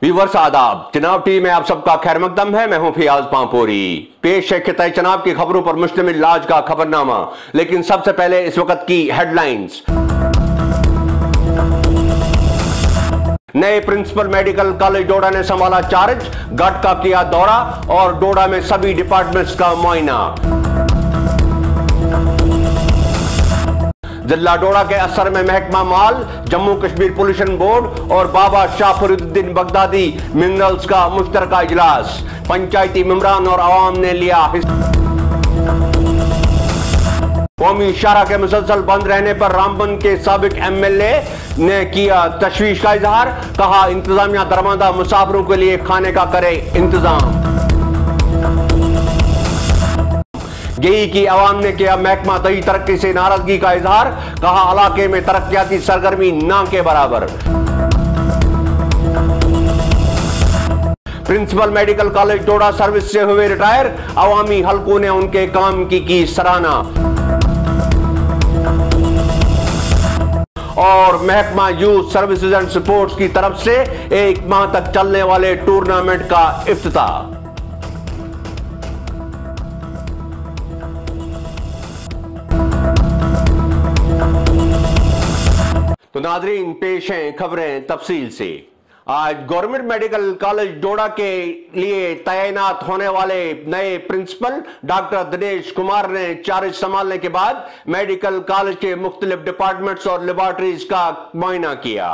Viewers आदाब, चुनाव TV में आप सबका खैर मकदम है। मैं हूं फियाज पांपोरी। पेश है खिताई चुनाव की खबरों पर मुश्तमिल आज का खबरनामा। लेकिन सबसे पहले इस वक्त की हेडलाइंस। नए प्रिंसिपल मेडिकल कॉलेज डोडा ने संभाला चार्ज, गट का किया दौरा और डोडा में सभी डिपार्टमेंट्स का मुआयना। जिला डोडा के असर में महकमा माल, जम्मू कश्मीर पोल्यूशन बोर्ड और बाबा शाह फरीदुद्दीन बगदादी मिनरल्स का मुश्तरका इजलास। पंचायती मेंबरान और आवाम ने लिया हिस्सा। कौमी शाहरा के मुसलसल बंद रहने पर रामबन के साबिक एमएलए ने किया तशवीश का इजहार। कहा, इंतजामिया दरमांदा मुसाफिरों के लिए खाने का करे इंतजाम। गेई की आवाम ने किया महकमा दही तरक्की से नाराजगी का इजहार। कहा, इलाके में तरक्याती सरगर्मी ना के बराबर। प्रिंसिपल मेडिकल कॉलेज डोडा सर्विस से हुए रिटायर, अवामी हलकों ने उनके काम की सराहना। और महकमा यूथ सर्विसेज एंड सपोर्ट्स की तरफ से 1 माह तक चलने वाले टूर्नामेंट का इफ्तिताह। तो नाजरीन, पेश हैं खबरें तफसील से। आज गवर्नमेंट मेडिकल कॉलेज डोडा के लिए तैनात होने वाले नए प्रिंसिपल डॉक्टर दिनेश कुमार ने चार्ज संभालने के बाद मेडिकल कॉलेज के मुख्तलिफ डिपार्टमेंट्स और लेबोरेटरीज का मुआयना किया।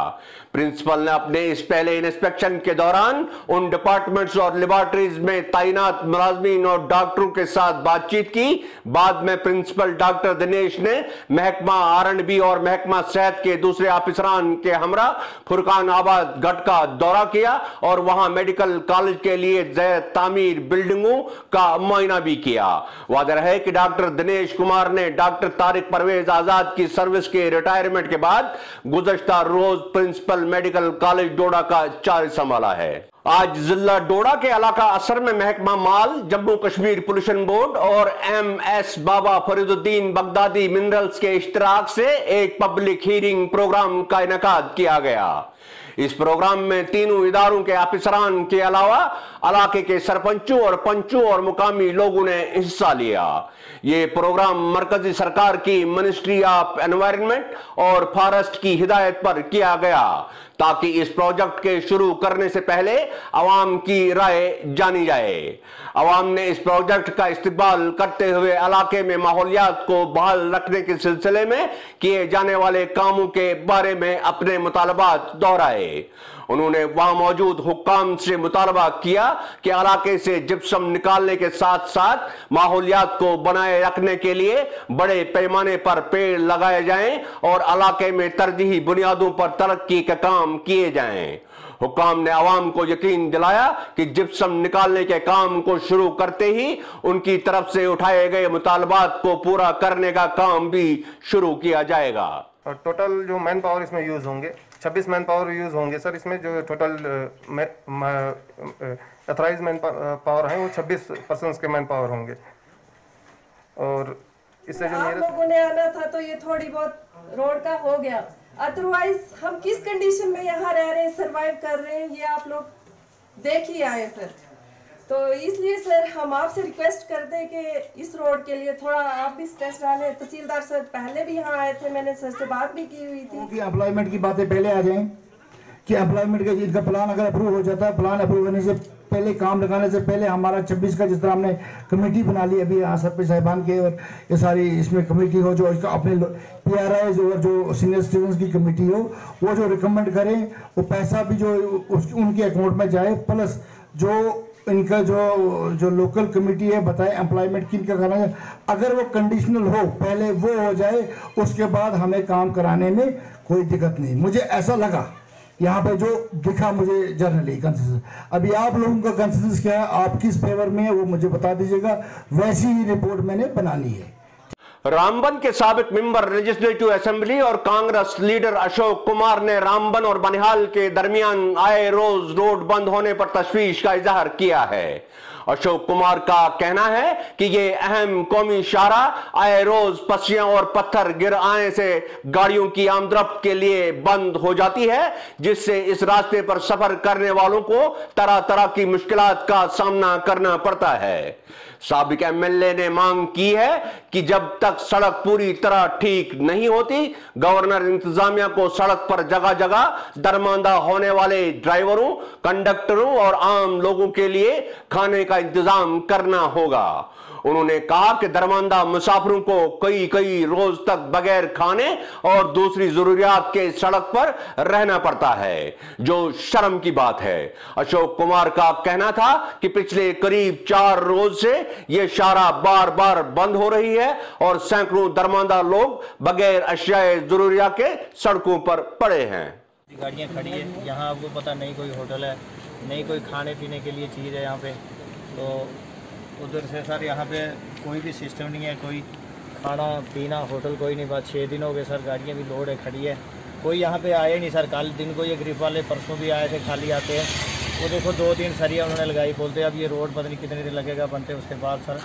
प्रिंसिपल ने अपने इस पहले इंस्पेक्शन के दौरान उन डिपार्टमेंट्स और लेबोरेटरीज में तैनात मुलाजमीन और डॉक्टरों के साथ बातचीत की। बाद में प्रिंसिपल डॉक्टर दिनेश ने महकमा R&B और महकमा सेहत के दूसरे ऑफिसरान के हमरा फुरकान आबाद गट का दौरा किया और वहां मेडिकल कॉलेज के लिए तामीर बिल्डिंगों का मुआयना भी किया। वाज़ेह है कि डॉक्टर दिनेश कुमार ने डॉक्टर तारिक परवेज आजाद की सर्विस के रिटायरमेंट के बाद गुज़श्ता रोज प्रिंसिपल मेडिकल कॉलेज डोडा का चार्ज संभाला है। आज जिला डोडा के इलाका असर में महकमा माल, जम्मू कश्मीर पोल्यूशन बोर्ड और MS बाबा फरीदुद्दीन बगदादी मिनरल्स के इश्तिराक से एक पब्लिक हियरिंग प्रोग्राम का इनेकाद किया गया। इस प्रोग्राम में तीनों इदारों के ऑफिसरान के अलावा इलाके के सरपंचों और पंचों और मुकामी लोगों ने हिस्सा लिया। ये प्रोग्राम मरकजी सरकार की मिनिस्ट्री ऑफ एनवायरनमेंट और फॉरेस्ट की हिदायत पर किया गया ताकि इस प्रोजेक्ट के शुरू करने से पहले अवाम की राय जानी जाए। अवाम ने इस प्रोजेक्ट का इस्तेमाल करते हुए इलाके में माहौलियात को बहाल रखने के सिलसिले में किए जाने वाले कामों के बारे में अपने मुतालबात दोहराए। उन्होंने वहां मौजूद हुक्काम से मुतालबा किया कि इलाके से जिप्सम निकालने के साथ साथ माहौलियात को बनाए रखने के लिए बड़े पैमाने पर पेड़ लगाए जाएं और इलाके में तरजीही बुनियादों पर तरक्की के काम किए जाएं। हुक्काम ने आवाम को यकीन दिलाया कि जिप्सम निकालने के काम को शुरू करते ही उनकी तरफ से उठाए गए मुतालबात को पूरा करने का काम भी शुरू किया जाएगा। और टोटल जो मैन पावर इसमें यूज होंगे 26 मैन पावर यूज होंगे सर। इसमें जो टोटल अथराइज मैन पावर है वो 26 पर्सन्स के मैन पावर होंगे। और इससे जो आप लोगों ने आना था तो ये थोड़ी बहुत रोड का हो गया, अदरवाइज हम किस कंडीशन में यहाँ रह रहे हैं, सरवाइव कर रहे हैं, ये आप लोग देख ही आए सर। तो इसलिए सर हम आपसे रिक्वेस्ट करते हैं कि इस रोड के लिए थोड़ा आप भी स्ट्रेस डालें। तहसीलदार सर पहले भी यहाँ आए थे, मैंने सर से बात भी की हुई थी कि एम्प्लॉयमेंट की बातें पहले आ जाएं कि एम्प्लॉयमेंट का इनका प्लान अगर अप्रूव हो जाता है, प्लान अप्रूव होने से पहले, काम लगाने से पहले हमारा 26 का जिस तरह हमने कमेटी बना ली अभी यहाँ सरपंच साहिबान के और ये सारी इसमें कमेटी हो जो इसका अपने PRIs और जो सीनियर सिटीजन की कमेटी हो वो जो रिकमेंड करें वो पैसा भी जो उनके अकाउंट में जाए, प्लस जो इनका जो लोकल कमेटी है बताए एम्प्लॉयमेंट किन का करना है, अगर वो कंडीशनल हो पहले वो हो जाए, उसके बाद हमें काम कराने में कोई दिक्कत नहीं। मुझे ऐसा लगा यहाँ पे जो दिखा मुझे जर्नली कंसेंसस। अभी आप लोगों का कंसेंसस क्या है, आप किस फेवर में है वो मुझे बता दीजिएगा, वैसी ही रिपोर्ट मैंने बनानी है। रामबन के साबिक मेंबर लेजिस्लेटिव असेंबली और कांग्रेस लीडर अशोक कुमार ने रामबन और बनिहाल के दरमियान आए रोज रोड बंद होने पर तशवीश का इजहार किया है। अशोक कुमार का कहना है कि ये अहम कौमी शाहराह आए रोज पस्सियां और पत्थर गिर आने से गाड़ियों की आमदरफ्त के लिए बंद हो जाती है, जिससे इस रास्ते पर सफर करने वालों को तरह तरह की मुश्किलात का सामना करना पड़ता है। साबिक एमएलए ने मांग की है कि जब तक सड़क पूरी तरह ठीक नहीं होती, गवर्नर इंतजामिया को सड़क पर जगह जगह दरमांदा होने वाले ड्राइवरों, कंडक्टरों और आम लोगों के लिए खाने का इंतजाम करना होगा। उन्होंने कहा कि दरमांदा मुसाफिरों को कई रोज तक बगैर खाने और दूसरी जरूरियात के सड़क पर रहना पड़ता है, जो शर्म की बात है। अशोक कुमार का कहना था कि पिछले करीब 4 रोज से यह शाहराह बार बार बंद हो रही है और सैकड़ों दरमांदा लोग बगैर अशियाए जरूरियात के सड़कों पर पड़े हैं। गाड़ियाँ खड़ी है यहाँ, आपको पता नहीं कोई होटल है, नहीं कोई खाने पीने के लिए चीज़ है यहाँ पे, तो उधर से सर यहाँ पे कोई भी सिस्टम नहीं है, कोई खाना पीना होटल कोई नहीं। बात 6 दिन हो गए सर, गाड़ियाँ भी लोड है खड़ी है, कोई यहाँ पे आए नहीं सर। कल दिन को ये ग्रिप वाले परसों भी आए थे, खाली आते हैं। वो देखो 2-3 सरिया उन्होंने लगाई, बोलते अब ये रोड पता नहीं कितने दिन लगेगा बनते, उसके बाद सर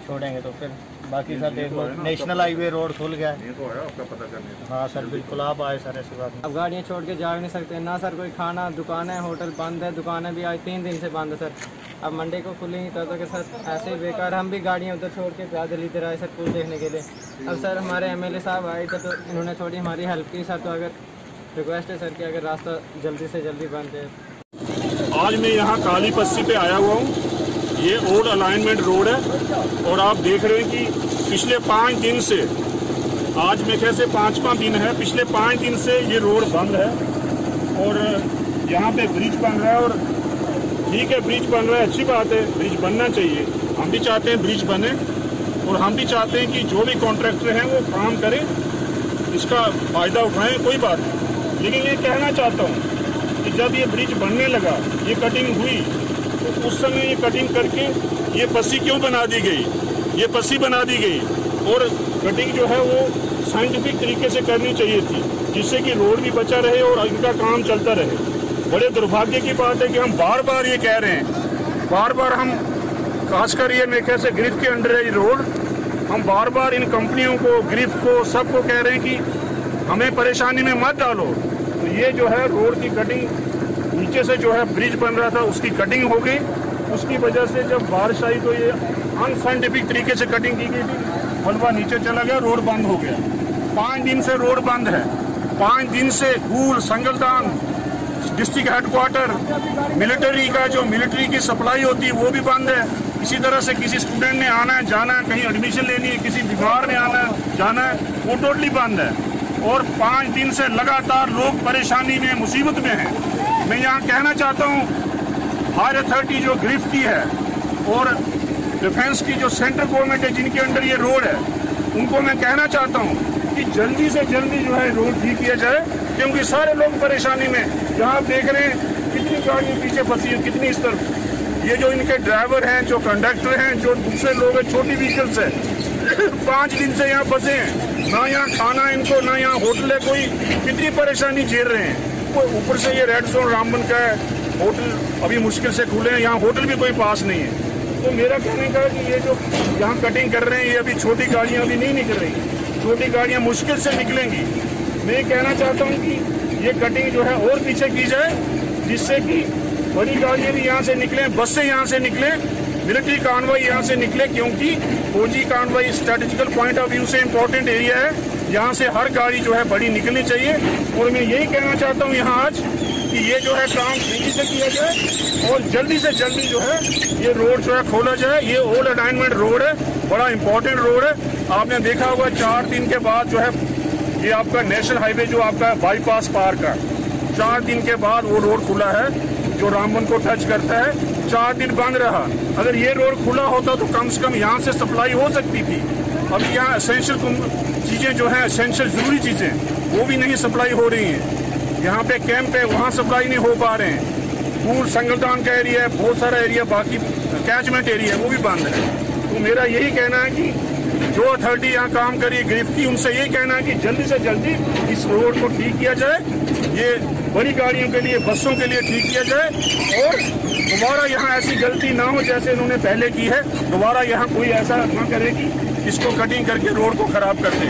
छोड़ेंगे। तो फिर बाकी सर देखो नेशनल हाईवे रोड खुल गया है। तो आया आपका पता करने? हाँ सर बिल्कुल, आप आए सर, ऐसी बात। अब गाड़ियाँ छोड़ के जा भी नहीं सकते ना सर, कोई खाना, दुकानें, होटल बंद है, दुकानें भी आज 3 दिन से बंद है सर। अब मंडे को खुलेंगी तो के सर ऐसे ही बेकार, हम भी गाड़ियाँ उधर छोड़ के पैदल इधर आए सर पुल देखने के लिए। अब सर हमारे एमएलए साहब आए थे तो इन्होंने थोड़ी हमारी हेल्प की सर, तो अगर रिक्वेस्ट है सर कि अगर रास्ता जल्दी से जल्दी बन जाए। आज मैं यहाँ काली पस्सी पे आया हुआ हूँ, ये ओल्ड अलाइनमेंट रोड है और आप देख रहे हैं कि पिछले 5 दिन से, आज में कैसे 5वां दिन है, पिछले 5 दिन से ये रोड बंद है और यहाँ पे ब्रिज बन रहा है। और ठीक है ब्रिज बन रहा है, अच्छी बात है, ब्रिज बनना चाहिए, हम भी चाहते हैं ब्रिज बने और हम भी चाहते हैं कि जो भी कॉन्ट्रैक्टर हैं वो काम करें, इसका फायदा उठाएं, कोई बात नहीं। लेकिन ये कहना चाहता हूँ कि जब ये ब्रिज बनने लगा, ये कटिंग हुई, तो उस समय ये कटिंग करके ये पस्सी क्यों बना दी गई? ये पस्सी बना दी गई और कटिंग जो है वो साइंटिफिक तरीके से करनी चाहिए थी, जिससे कि रोड भी बचा रहे और इनका काम चलता रहे। बड़े दुर्भाग्य की बात है कि हम बार बार ये कह रहे हैं, बार बार हम, खासकर ये मैं कैसे ग्रिफ के अंडर है ये रोड, हम बार बार इन कंपनियों को, ग्रिफ को, सबको कह रहे हैं कि हमें परेशानी में मत डालो। तो ये जो है रोड की कटिंग, नीचे से जो है ब्रिज बन रहा था उसकी कटिंग हो गई, उसकी वजह से जब बारिश आई तो ये अनसाइंटिफिक तरीके से कटिंग की गई थी, मलबा नीचे चला गया, रोड बंद हो गया। 5 दिन से रोड बंद है, 5 दिन से गूल, संगलदान, डिस्ट्रिक्ट हेडक्वार्टर, मिलिट्री का जो मिलिट्री की सप्लाई होती है वो भी बंद है। इसी तरह से किसी स्टूडेंट ने आना है, जाना है, कहीं एडमिशन लेनी है, किसी बीमार ने आना है, जाना है, वो टोटली बंद है। और 5 दिन से लगातार लोग परेशानी में, मुसीबत में हैं। मैं यहाँ कहना चाहता हूँ हायर अथॉरिटी जो ग्रिफ की है और डिफेंस की जो सेंट्रल गवर्नमेंट है जिनके अंडर ये रोड है, उनको मैं कहना चाहता हूँ कि जल्दी से जल्दी जो है रोड ठीक किया जाए, क्योंकि सारे लोग परेशानी में। यहाँ आप देख रहे हैं कितनी गाड़ियाँ पीछे फंसी है, कितनी इस तरफ, ये जो इनके ड्राइवर हैं, जो कंडक्टर हैं, जो दूसरे लोग हैं, छोटी व्हीकल्स है, 5 दिन से यहाँ फंसे हैं, ना यहाँ खाना इनको, ना यहाँ होटल है, कोई कितनी परेशानी झेल रहे हैं। ऊपर से ये रेड जोन रामबन का है, होटल अभी मुश्किल से खुले हैं, यहाँ होटल भी कोई पास नहीं है। तो मेरा कहने का है कि ये जो यहाँ कटिंग कर रहे हैं, ये अभी छोटी गाड़ियाँ अभी नहीं निकल रही, छोटी गाड़ियाँ मुश्किल से निकलेंगी। मैं कहना चाहता हूँ कि ये कटिंग जो है और पीछे की जाए, जिससे कि बड़ी गाड़ियाँ भी यहाँ से निकलें, बसें यहाँ से निकलें, मिलिट्री कानवाई यहाँ से निकले, क्योंकि फौजी convoy strategical point of view से इम्पोर्टेंट एरिया है, यहाँ से हर गाड़ी जो है बड़ी निकलनी चाहिए। और मैं यही कहना चाहता हूँ यहाँ आज कि ये जो है काम तेजी से किया जाए और जल्दी से जल्दी जो है ये रोड जो है खोला जाए। ये ओल्ड अलाइनमेंट रोड है, बड़ा इंपॉर्टेंट रोड है। आपने देखा होगा 4 दिन के बाद जो है ये आपका नेशनल हाईवे जो आपका बाईपास पार का 4 दिन के बाद वो रोड खुला है जो रामबन को टच करता है। 4 दिन बंद रहा, अगर ये रोड खुला होता तो कम से कम यहाँ से सप्लाई हो सकती थी। अभी यहाँ एसेंशियल चीज़ें जो हैं, एसेंशियल ज़रूरी चीज़ें, वो भी नहीं सप्लाई हो रही हैं। यहाँ पे कैंप है, वहाँ सप्लाई नहीं हो पा रहे हैं। पूर्व संगलदान का एरिया है, बहुत सारा एरिया बाकी कैचमेंट एरिया है वो भी बंद है। तो मेरा यही कहना है कि जो अथॉरिटी यहाँ काम करी गिरफ्त की, उनसे यही कहना है कि जल्दी से जल्दी इस रोड को ठीक किया जाए, ये बड़ी गाड़ियों के लिए, बसों के लिए ठीक किया जाए, और दोबारा यहाँ ऐसी गलती ना हो जैसे इन्होंने पहले की है। दोबारा यहाँ कोई ऐसा ना करे कि इसको कटिंग करके रोड को खराब कर दे।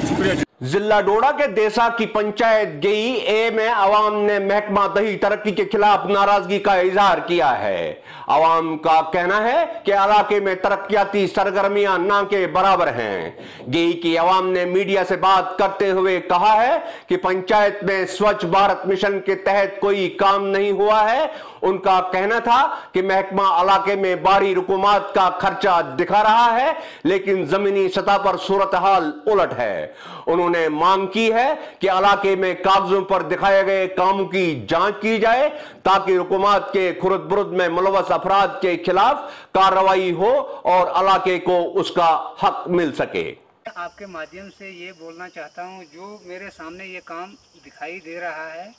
शुक्रिया। जिला डोडा के देसा की पंचायत गई ए में आवाम ने महकमा दही तरक्की के खिलाफ नाराजगी का इजहार किया है। आवाम का कहना है कि इलाके में तरक्याती सरगर्मियां ना के बराबर हैं। गई की आवाम ने मीडिया से बात करते हुए कहा है कि पंचायत में स्वच्छ भारत मिशन के तहत कोई काम नहीं हुआ है। उनका कहना था कि महकमा इलाके में बाहरी हुकूमत का खर्चा दिखा रहा है, लेकिन जमीनी सतह पर सूरत हाल उलट है। उन्होंने मांग की है कि इलाके में कागजों पर दिखाए गए कामों की जांच की जाए ताकि हुकूमत के खुर्द बुर्द में मुलव्वस अफराद के खिलाफ कार्रवाई हो और इलाके को उसका हक मिल सके। आपके माध्यम से ये बोलना चाहता हूँ, जो मेरे सामने ये काम दिखाई दे रहा है,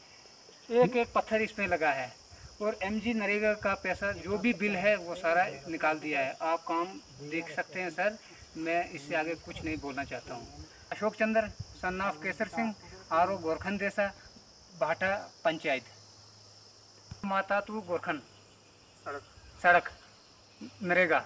एक एक पत्थर इसमें लगा है और एमजी नरेगा का पैसा जो भी बिल है वो सारा निकाल दिया है। आप काम देख सकते हैं सर, मैं इससे आगे कुछ नहीं बोलना चाहता हूँ। Ashok Chandra son of Kesar Singh, RO. Gorakhan Desa, Bhata panchayat. माता तू गोरखन सड़क नरेगा,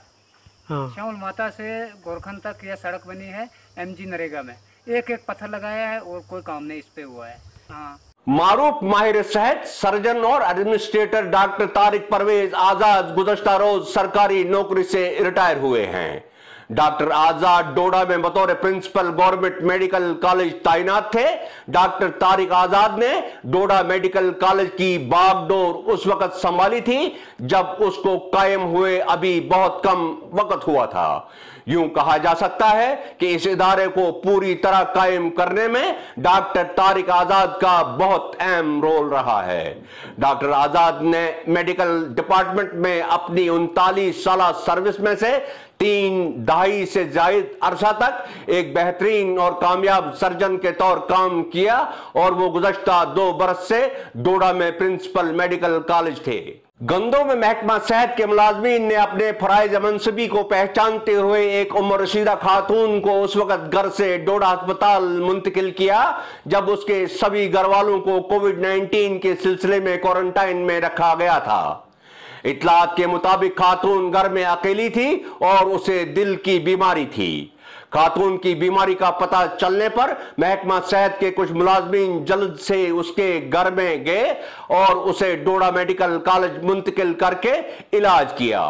श्यामल माता से गोरखन तक यह सड़क बनी है एमजी नरेगा में। एक एक पत्थर लगाया है और कोई काम नहीं इस पे हुआ है। हाँ, मारूफ माहिर सेहत सर्जन और एडमिनिस्ट्रेटर डॉक्टर तारिक परवेज आजाद गुज़श्ता रोज सरकारी नौकरी से रिटायर हुए हैं। डॉक्टर आजाद डोडा में बतौर प्रिंसिपल गवर्नमेंट मेडिकल कॉलेज तैनात थे। डॉक्टर तारिक आजाद ने डोडा मेडिकल कॉलेज की बागडोर उस वक्त संभाली थी जब उसको कायम हुए अभी बहुत कम वक्त हुआ था। यूं कहा जा सकता है कि इस इदारे को पूरी तरह कायम करने में डॉक्टर तारिक आजाद का बहुत अहम रोल रहा है। डॉक्टर आजाद ने मेडिकल डिपार्टमेंट में अपनी 39 साल सर्विस में से 3 दहाई से जायद अरसा तक एक बेहतरीन और कामयाब सर्जन के तौर काम किया और वो गुज़श्ता 2 बरस से डोडा में प्रिंसिपल मेडिकल कॉलेज थे। गंदों में महकमा सेहत के मुलाजमीन ने अपने फराइज मनसबी को पहचानते हुए एक उम्र रशीदा खातून को उस वक्त घर से डोडा अस्पताल मुंतकिल किया जब उसके सभी घर वालों को कोविड-19 के सिलसिले में क्वारंटाइन में रखा गया था। इतलात के मुताबिक खातून घर में अकेली थी और उसे दिल की बीमारी थी। खातून की बीमारी का पता चलने पर महकमा सेहत के कुछ मुलाजमीन जल्द से उसके घर में गए और उसे डोडा मेडिकल कॉलेज मुंतकिल करके इलाज किया।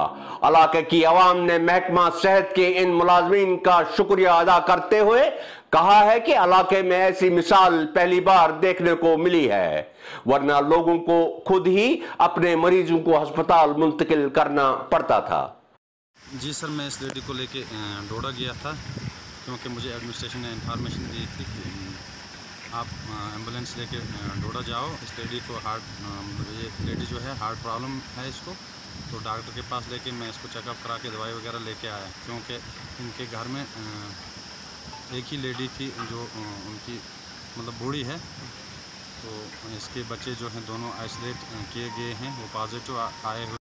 इलाके की आवाम ने महकमा सेहत के इन मुलाजमीन का शुक्रिया अदा करते हुए कहा है कि इलाके में ऐसी मिसाल पहली बार देखने को मिली है, वरना लोगों को खुद ही अपने मरीजों को अस्पताल मुंतकिल करना पड़ता था। जी सर, मैं इस लेडी को लेके डोडा गया था क्योंकि मुझे एडमिनिस्ट्रेशन ने इन्फॉर्मेशन दी थी कि आप एम्बुलेंस लेके डोडा जाओ। इस लेडी को ये लेडी जो है हार्ट प्रॉब्लम है इसको, तो डॉक्टर के पास लेके मैं इसको चेकअप करा के दवाई वगैरह लेके आया क्योंकि इनके घर में एक ही लेडी थी जो उनकी मतलब बूढ़ी है, तो इसके बच्चे जो हैं दोनों आइसोलेट किए गए हैं, वो पॉजिटिव आए हुए।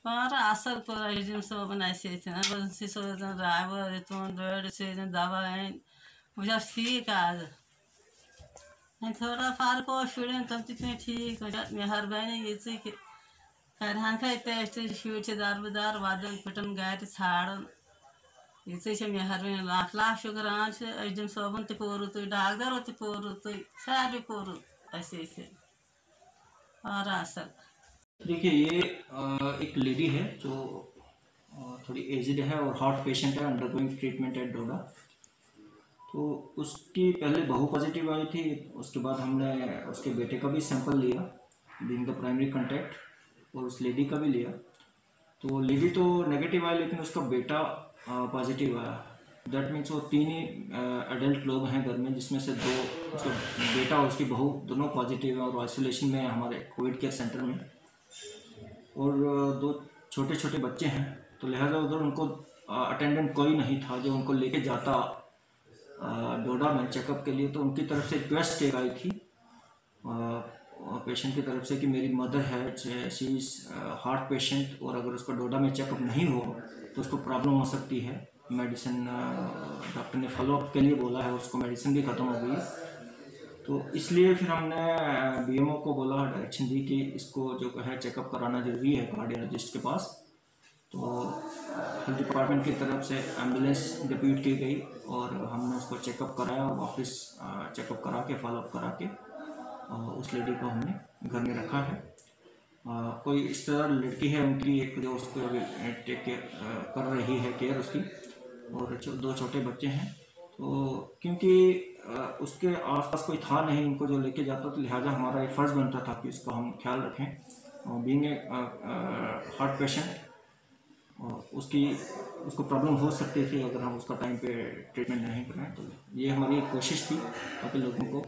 Para asal korajim so बनाइसे थे ना बस सो ड्राइवर तो ड्राइवर से दवा है मुझे ठीक आज नहीं थोड़ा फार को स्टूडेंट तब कितने ठीक हो जात मेहरबानी ये से कि करहां का टेस्ट शूट से दारबदार वादन पटन गाय छाड़ ये से मेहरबानी लाख लाख शुक्र आज एकदम सोबन ते कोरु तो डॉक्टर तो कोरु तो सारे कोरु ऐसे से और असर। देखिए, ये एक लेडी है जो थोड़ी एजड है और हार्ट पेशेंट है, अंडरगोइंग ट्रीटमेंट एट डोडा। तो उसकी पहले बहू पॉजिटिव आई थी, उसके बाद हमने उसके बेटे का भी सैंपल लिया बीइंग द प्राइमरी कॉन्टैक्ट, और उस लेडी का भी लिया। तो लेडी तो नेगेटिव आया लेकिन उसका बेटा पॉजिटिव आया। दैट मीन्स वो 3 ही एडल्ट लोग हैं घर में, जिसमें से 2 उसका बेटा और उसकी बहू दोनों पॉजिटिव है और आइसोलेशन में है हमारे कोविड केयर सेंटर में, और 2 छोटे छोटे बच्चे हैं। तो लिहाजा उधर उनको अटेंडेंट कोई नहीं था जो उनको लेके जाता डोडा में चेकअप के लिए। तो उनकी तरफ से रिक्वेस्ट एक आई थी पेशेंट की तरफ से कि मेरी मदर है, शी इज़ हार्ट पेशेंट, और अगर उसका डोडा में चेकअप नहीं हो तो उसको प्रॉब्लम हो सकती है। मेडिसिन डॉक्टर ने फॉलोअप के लिए बोला है, उसको मेडिसिन भी ख़त्म हो गई, तो इसलिए फिर हमने बीएमओ को बोला, डायरेक्शन दी कि इसको जो है चेकअप कराना ज़रूरी है कार्डियोलॉजिस्ट के पास। तो हेल्थ डिपार्टमेंट की तरफ से एम्बुलेंस डिप्यूट की गई और हमने उसको चेकअप कराया और वापस चेकअप करा के फॉलोअप करा के उस लेडी को हमने घर में रखा है। कोई इस तरह लड़की है उनकी एक, जो उसको अभी टेक केयर कर रही है, केयर उसकी, और 2 छोटे बच्चे हैं। तो क्योंकि उसके आसपास कोई था नहीं उनको जो लेके जाता, तो लिहाजा हमारा एक फ़र्ज़ बनता था कि उसका हम ख्याल रखें। बीइंग ए हार्ट पेशेंट, उसको प्रॉब्लम हो सकती थी अगर हम उसका टाइम पे ट्रीटमेंट नहीं कराएं। तो ये हमारी एक कोशिश थी ताकि लोगों को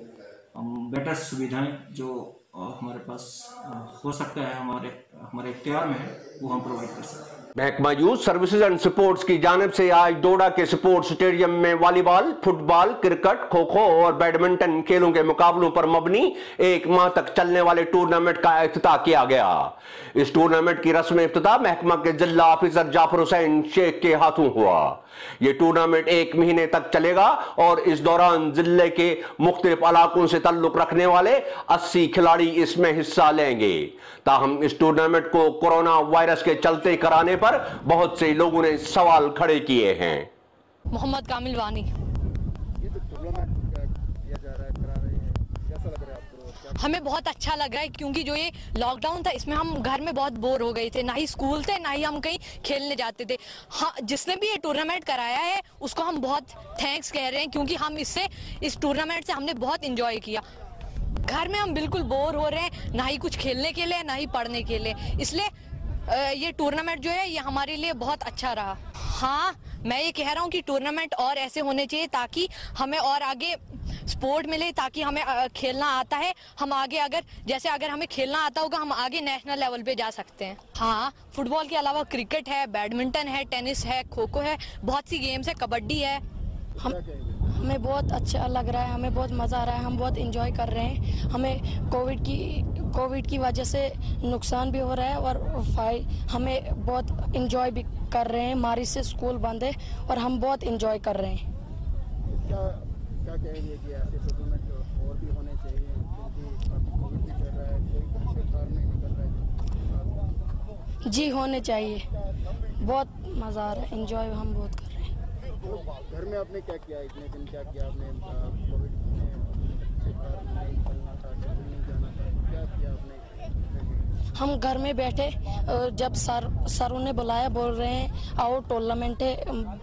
बेटर सुविधाएं जो हमारे पास हो सकता है, हमारे इख्तियार में है, वो हम प्रोवाइड कर सकते हैं। महकमा यूथ सर्विसेज एंड स्पोर्ट्स की जानिब से आज डोडा के स्पोर्ट्स स्टेडियम में volleyball, football, cricket, kho kho और बैडमिंटन खेलों के मुकाबलों पर मबनी 1 माह तक चलने वाले टूर्नामेंट का इफ्तिताह किया गया। इस टूर्नामेंट की रस्म इफ्तिताह महकमा के जिला ऑफिसर जाफर हुसैन शेख के हाथों हुआ। यह टूर्नामेंट 1 महीने तक चलेगा और इस दौरान जिले के मुख्तलिफ इलाकों से ताल्लुक रखने वाले 80 खिलाड़ी इसमें हिस्सा लेंगे। ताहम इस टूर्नामेंट को कोरोना वायरस के चलते कराने पर बहुत से लोगों ने सवाल खड़े किए हैं। मोहम्मद कामिल वानी। हमें बहुत अच्छा लग रहा है क्योंकि जो ये लॉकडाउन था इसमें हम घर में बहुत बोर हो गए थे, ना ही स्कूल थे ना ही हम कहीं खेलने जाते थे। हाँ, जिसने भी ये टूर्नामेंट कराया है उसको हम बहुत थैंक्स कह रहे हैं क्योंकि हम इस टूर्नामेंट से हमने बहुत इंजॉय किया। घर में हम बिल्कुल बोर हो रहे हैं, ना ही कुछ खेलने के लिए ना ही पढ़ने के लिए, इसलिए ये टूर्नामेंट जो है ये हमारे लिए बहुत अच्छा रहा। हाँ, मैं ये कह रहा हूँ कि टूर्नामेंट और ऐसे होने चाहिए ताकि हमें और आगे सपोर्ट मिले, ताकि हमें खेलना आता है, हम आगे अगर हमें खेलना आता होगा हम आगे नेशनल लेवल पे जा सकते हैं। हाँ, फुटबॉल के अलावा क्रिकेट है, बैडमिंटन है, टेनिस है, खो खो है, बहुत सी गेम्स है, कबड्डी है। हमें बहुत अच्छा लग रहा है, हमें बहुत मज़ा आ रहा है, हम बहुत इंजॉय कर रहे हैं। हमें कोविड की वजह से नुकसान भी हो रहा है और हमें बहुत इंजॉय भी कर रहे हैं। मार्च से स्कूल बंद है और हम बहुत इंजॉय कर रहे हैं। क्या कहेंगे कि ऐसे टूर्नामेंट और भी होने चाहिए क्योंकि कोविड भी चल रहा है, कोई घर से बाहर नहीं निकल रहा है? जी होने चाहिए, बहुत मज़ा आ रहा है, इंजॉय हम बहुत कर रहे हैं। घर में आपने क्या किया इतने दिन, क्या किया आपने? कोविड में से बाहर नहीं निकलना था, स्कूल नहीं जाना था, क्या किया आपने? हम घर में बैठे, जब सरों ने बुलाया, बोल रहे हैं आओ टूर्नामेंट है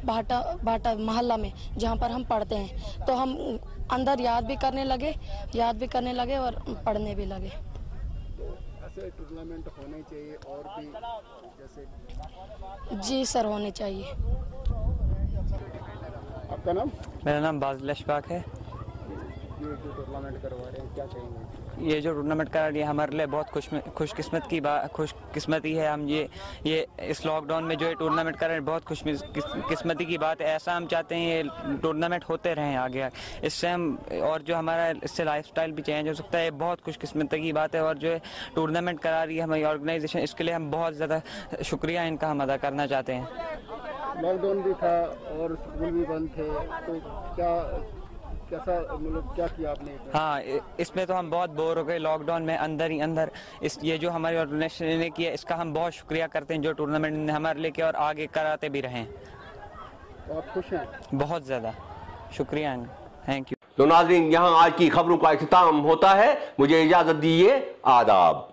बाटा मोहल्ला में जहाँ पर हम पढ़ते हैं, तो हम अंदर याद भी करने लगे और पढ़ने भी लगे। तो ऐसे टूर्नामेंट होने चाहिए और भी जैसे? जी सर, होने चाहिए। आपका नाम? मेरा नाम बाज़िल अशफाक है। ये जो टूर्नामेंट करवा रहे हैं क्या कहेंगे? ये जो टूर्नामेंट करा रही है हमारे लिए बहुत खुशकिस्मती है। हम ये इस लॉकडाउन में जो ये टूर्नामेंट कर रहे हैं बहुत खुशकिस्मती की बात है। ऐसा हम चाहते हैं ये टूर्नामेंट होते रहें आगे, इससे हम और जो हमारा इससे लाइफस्टाइल भी चेंज हो सकता है। बहुत खुशकिस्मती की बात है और जो टूर्नामेंट करा रही है हमारी ऑर्गेनाइजेशन, इसके लिए हम बहुत ज़्यादा शुक्रिया इनका हम अदा करना चाहते हैं। लॉकडाउन भी था और स्कूल भी बंद थे, तो कैसा मतलब क्या किया आपने? हाँ, इसमें तो हम बहुत बोर हो गए लॉकडाउन में अंदर ही अंदर। ये जो हमारी ऑर्गेनाइजेशन ने किया इसका हम बहुत शुक्रिया करते हैं, जो टूर्नामेंट ने हमारे लेके और आगे कराते भी रहें। तो आप खुश हैं? बहुत ज़्यादा शुक्रिया, थैंक यू। तो नाज़रीन, यहाँ आज की खबरों का इख्तिताम होता है। मुझे इजाज़त दीजिए, आदाब।